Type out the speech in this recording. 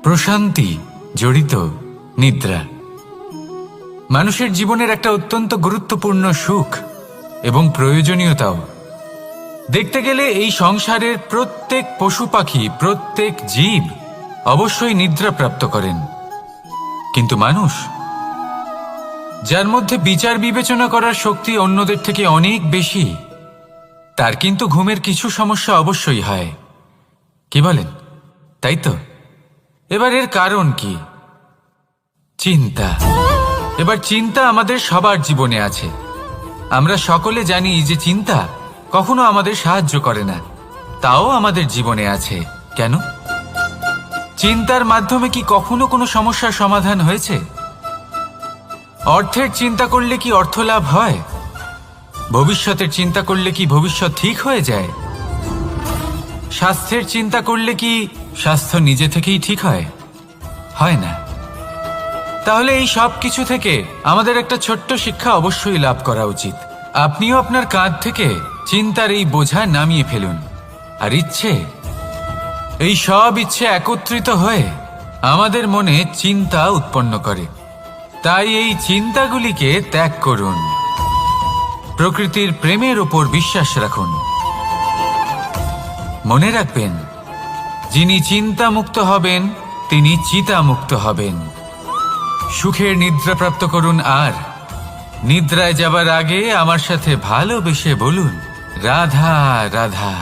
প্রশান্তি জড়িত নিদ্রা মানুষের জীবনের একটা অত্যন্ত গুরুত্বপূর্ণ সুখ এবং প্রয়োজনীয়তাও। দেখতে গেলে এই সংসারের প্রত্যেক পশু পাখি, প্রত্যেক জীব অবশ্যই নিদ্রা প্রাপ্ত করেন, কিন্তু মানুষ, যার মধ্যে বিচার বিবেচনা করার শক্তি অন্যদের থেকে অনেক বেশি, তার কিন্তু ঘুমের কিছু সমস্যা অবশ্যই হয়। কি বলেন, তাই তো? এবার এর কারণ কি? চিন্তা। এবার চিন্তা আমাদের সবার জীবনে আছে। আমরা সকলে জানি যে চিন্তা কখনো আমাদের সাহায্য করে না, তাও আমাদের জীবনে আছে। কেন? চিন্তার মাধ্যমে কি কখনো কোনো সমস্যার সমাধান হয়েছে? অর্থের চিন্তা করলে কি অর্থ লাভ হয়? ভবিষ্যতের চিন্তা করলে কি ভবিষ্যৎ ঠিক হয়ে যায়? স্বাস্থ্যের চিন্তা করলে কি স্বাস্থ্য নিজে থেকেই ঠিক হয়? হয় না। তাহলে এই সব কিছু থেকে আমাদের একটা ছোট্ট শিক্ষা অবশ্যই লাভ করা উচিত। আপনিও আপনার কাঁধ থেকে চিন্তার এই বোঝা নামিয়ে ফেলুন। আর এই সব ইচ্ছে একত্রিত হয়ে আমাদের মনে চিন্তা উৎপন্ন করে। তাই এই চিন্তাগুলিকে ত্যাগ করুন। প্রকৃতির প্রেমের ওপর বিশ্বাস রাখুন। মনে রাখবেন, যিনি চিন্তামুক্ত হবেন তিনি চিতামুক্ত হবেন। সুখের নিদ্রা প্রাপ্ত করুন, আর নিদ্রায় যাবার আগে আমার সাথে ভালোবেসে বলুন, রাধা রাধা।